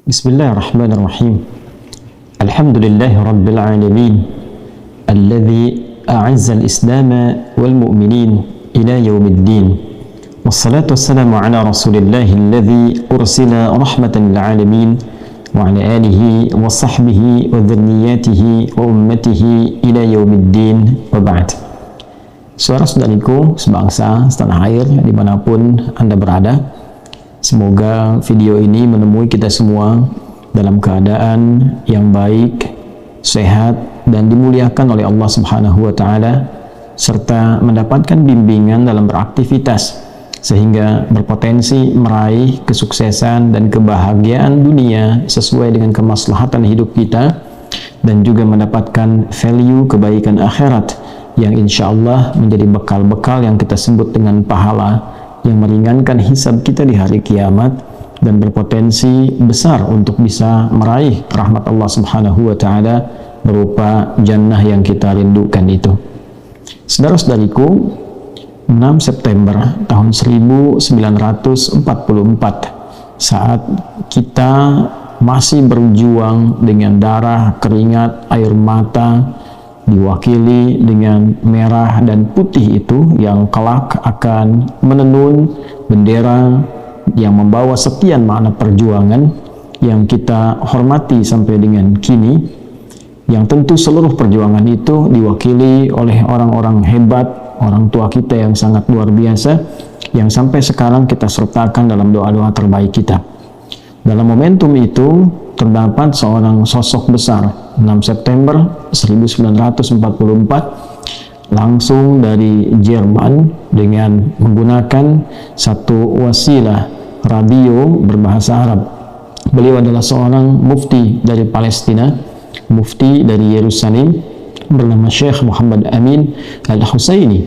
Bismillahirrahmanirrahim. Alhamdulillahi rabbil alamin alladzi a'azza al-islam wal mu'minin ila yaumiddin. Wassalatu wassalamu ala rasulillahi alladzi ursila rahmatan lil alamin wa ala alihi wa sahbihi wa dhurriyyatihi wa ummatihi ila yaumiddin wa ba'd. Saudara-saudariku sebangsa setanah air dimanapun Anda berada, semoga video ini menemui kita semua dalam keadaan yang baik, sehat, dan dimuliakan oleh Allah Subhanahu wa Ta'ala, serta mendapatkan bimbingan dalam beraktivitas sehingga berpotensi meraih kesuksesan dan kebahagiaan dunia sesuai dengan kemaslahatan hidup kita, dan juga mendapatkan value kebaikan akhirat yang insya Allah menjadi bekal-bekal yang kita sebut dengan pahala yang meringankan hisab kita di hari kiamat dan berpotensi besar untuk bisa meraih rahmat Allah Subhanahu wa Ta'ala berupa jannah yang kita rindukan itu. Saudara-saudariku, 6 September tahun 1944, saat kita masih berjuang dengan darah, keringat, air mata, diwakili dengan merah dan putih itu yang kelak akan menenun bendera yang membawa sekian makna perjuangan yang kita hormati sampai dengan kini, yang tentu seluruh perjuangan itu diwakili oleh orang-orang hebat, orang tua kita yang sangat luar biasa, yang sampai sekarang kita sertakan dalam doa-doa terbaik kita. Dalam momentum itu terdapat seorang sosok besar, 6 September 1944, langsung dari Jerman dengan menggunakan satu wasilah radio berbahasa Arab. Beliau adalah seorang mufti dari Palestina, mufti dari Yerusalem, bernama Syekh Muhammad Amin Al-Husaini,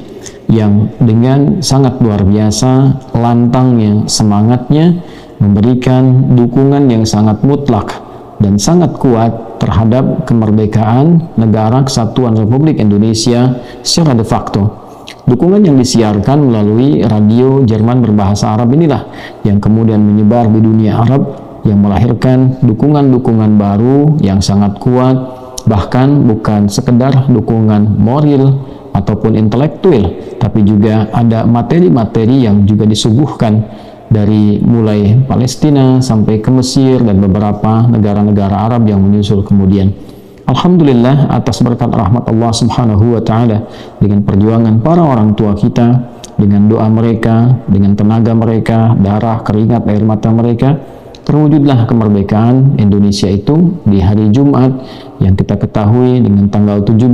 yang dengan sangat luar biasa lantangnya, semangatnya, memberikan dukungan yang sangat mutlak dan sangat kuat terhadap kemerdekaan negara kesatuan Republik Indonesia secara de facto. Dukungan yang disiarkan melalui radio Jerman berbahasa Arab inilah yang kemudian menyebar di dunia Arab, yang melahirkan dukungan-dukungan baru yang sangat kuat, bahkan bukan sekedar dukungan moral ataupun intelektual, tapi juga ada materi-materi yang juga disuguhkan dari mulai Palestina sampai ke Mesir dan beberapa negara-negara Arab yang menyusul kemudian. Alhamdulillah atas berkat rahmat Allah Subhanahu wa Ta'ala, dengan perjuangan para orang tua kita, dengan doa mereka, dengan tenaga mereka, darah, keringat, air mata mereka, terwujudlah kemerdekaan Indonesia itu di hari Jumat yang kita ketahui dengan tanggal 17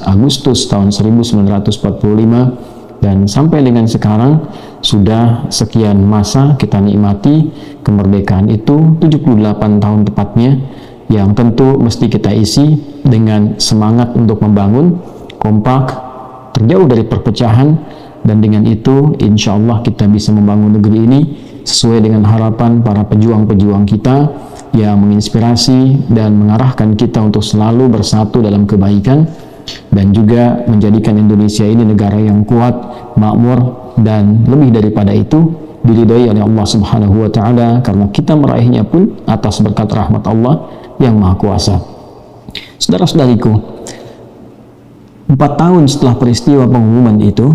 Agustus tahun 1945. Dan sampai dengan sekarang sudah sekian masa kita nikmati kemerdekaan itu, 78 tahun tepatnya, yang tentu mesti kita isi dengan semangat untuk membangun, kompak, terjauh dari perpecahan, dan dengan itu insya Allah kita bisa membangun negeri ini sesuai dengan harapan para pejuang-pejuang kita yang menginspirasi dan mengarahkan kita untuk selalu bersatu dalam kebaikan, dan juga menjadikan Indonesia ini negara yang kuat, makmur, dan lebih daripada itu diridhoi oleh Allah Subhanahu wa Ta'ala, karena kita meraihnya pun atas berkat rahmat Allah yang Maha Kuasa. Saudara-saudariku, 4 tahun setelah peristiwa pengumuman itu,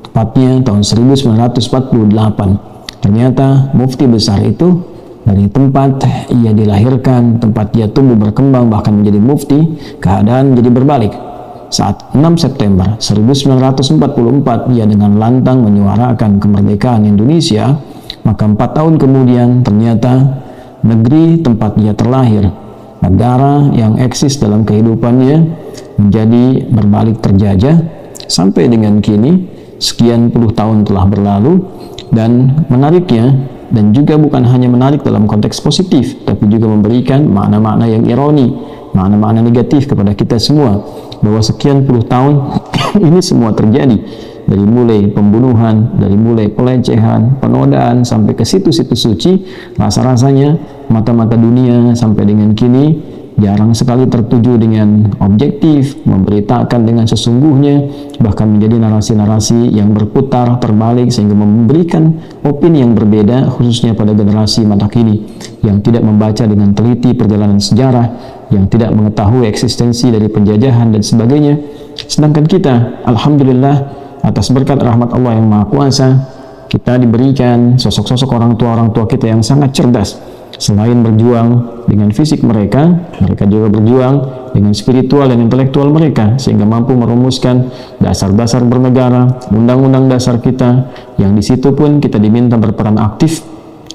tepatnya tahun 1948, ternyata mufti besar itu dari tempat ia dilahirkan, tempat ia tumbuh berkembang bahkan menjadi mufti, keadaan jadi berbalik. Saat 6 September 1944 ia dengan lantang menyuarakan kemerdekaan Indonesia, maka 4 tahun kemudian ternyata negeri tempat ia terlahir, negara yang eksis dalam kehidupannya, menjadi berbalik terjajah sampai dengan kini. Sekian puluh tahun telah berlalu, dan menariknya, dan juga bukan hanya menarik dalam konteks positif, tapi juga memberikan makna-makna yang ironi, makna-makna negatif kepada kita semua, bahwa sekian puluh tahun ini semua terjadi, dari mulai pembunuhan, dari mulai pelecehan, penodaan, sampai ke situs-situs suci, rasa-rasanya mata-mata dunia sampai dengan kini jarang sekali tertuju dengan objektif, memberitakan dengan sesungguhnya, bahkan menjadi narasi-narasi yang berputar terbalik sehingga memberikan opini yang berbeda, khususnya pada generasi masa kini yang tidak membaca dengan teliti perjalanan sejarah, yang tidak mengetahui eksistensi dari penjajahan dan sebagainya. Sedangkan kita, alhamdulillah, atas berkat rahmat Allah yang Maha Kuasa, kita diberikan sosok-sosok orang tua kita yang sangat cerdas. Selain berjuang dengan fisik mereka juga berjuang dengan spiritual dan intelektual mereka, sehingga mampu merumuskan dasar-dasar bernegara, undang-undang dasar kita, yang di situ pun kita diminta berperan aktif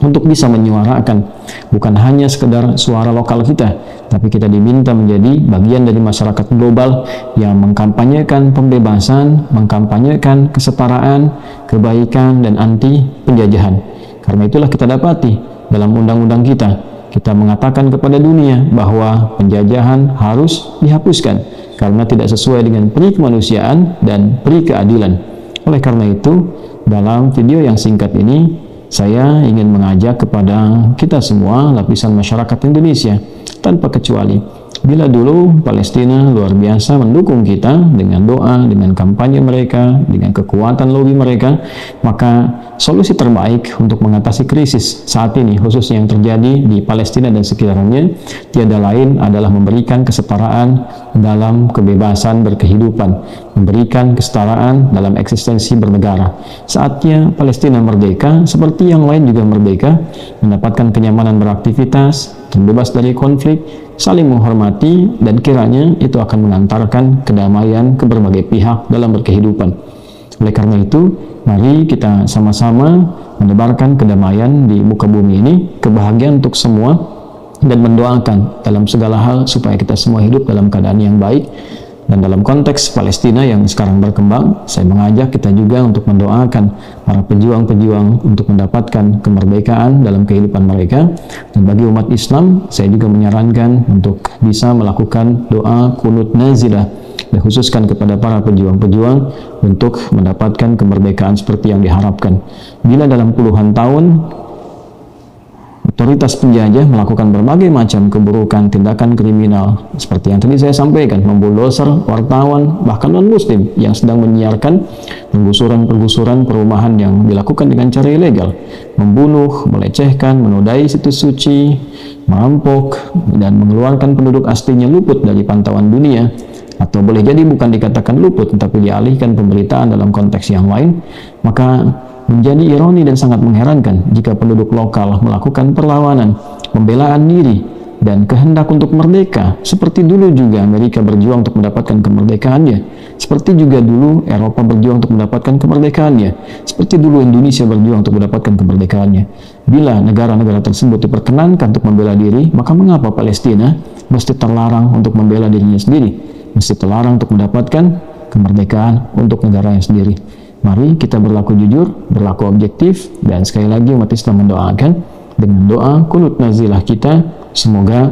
untuk bisa menyuarakan bukan hanya sekedar suara lokal kita, tapi kita diminta menjadi bagian dari masyarakat global yang mengkampanyekan pembebasan, mengkampanyekan kesetaraan, kebaikan, dan anti penjajahan. Karena itulah kita dapati dalam undang-undang kita mengatakan kepada dunia bahwa penjajahan harus dihapuskan karena tidak sesuai dengan peri kemanusiaan dan peri keadilan. Oleh karena itu, dalam video yang singkat ini, saya ingin mengajak kepada kita semua, lapisan masyarakat Indonesia, tanpa kecuali, bila dulu Palestina luar biasa mendukung kita dengan doa, dengan kampanye mereka, dengan kekuatan lobi mereka, maka solusi terbaik untuk mengatasi krisis saat ini, khususnya yang terjadi di Palestina dan sekitarnya, tiada lain adalah memberikan kesetaraan dalam kebebasan berkehidupan, memberikan kesetaraan dalam eksistensi bernegara. Saatnya Palestina merdeka, seperti yang lain juga merdeka, mendapatkan kenyamanan beraktivitas, terbebas dari konflik, saling menghormati, dan kiranya itu akan mengantarkan kedamaian ke berbagai pihak dalam berkehidupan. Oleh karena itu, mari kita sama-sama menebarkan kedamaian di muka bumi ini, kebahagiaan untuk semua, dan mendoakan dalam segala hal supaya kita semua hidup dalam keadaan yang baik. Dan dalam konteks Palestina yang sekarang berkembang, saya mengajak kita juga untuk mendoakan para pejuang-pejuang untuk mendapatkan kemerdekaan dalam kehidupan mereka. Dan bagi umat Islam, saya juga menyarankan untuk bisa melakukan doa kunut nazilah, dikhususkan kepada para pejuang-pejuang untuk mendapatkan kemerdekaan seperti yang diharapkan. Bila dalam puluhan tahun otoritas penjajah melakukan berbagai macam keburukan, tindakan kriminal, seperti yang tadi saya sampaikan, membulldozer wartawan, bahkan non-muslim yang sedang menyiarkan penggusuran perumahan yang dilakukan dengan cara ilegal, membunuh, melecehkan, menodai situs suci, merampok, dan mengeluarkan penduduk aslinya luput dari pantauan dunia, atau boleh jadi bukan dikatakan luput, tetapi dialihkan pemberitaan dalam konteks yang lain, maka menjadi ironi dan sangat mengherankan jika penduduk lokal melakukan perlawanan, pembelaan diri, dan kehendak untuk merdeka, seperti dulu juga Amerika berjuang untuk mendapatkan kemerdekaannya, seperti juga dulu Eropa berjuang untuk mendapatkan kemerdekaannya, seperti dulu Indonesia berjuang untuk mendapatkan kemerdekaannya. Bila negara-negara tersebut diperkenankan untuk membela diri, maka mengapa Palestina mesti terlarang untuk membela dirinya sendiri, mesti terlarang untuk mendapatkan kemerdekaan untuk negaranya sendiri? Mari kita berlaku jujur, berlaku objektif, dan sekali lagi umat Islam mendoakan dengan doa kunut nazilah kita, semoga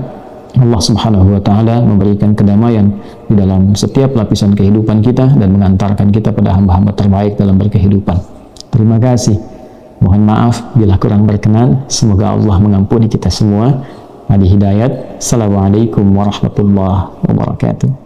Allah Subhanahu wa Ta'ala memberikan kedamaian di dalam setiap lapisan kehidupan kita dan mengantarkan kita pada hamba-hamba terbaik dalam berkehidupan. Terima kasih. Mohon maaf bila kurang berkenan. Semoga Allah mengampuni kita semua. Hadi hidayat. Assalamualaikum warahmatullahi wabarakatuh.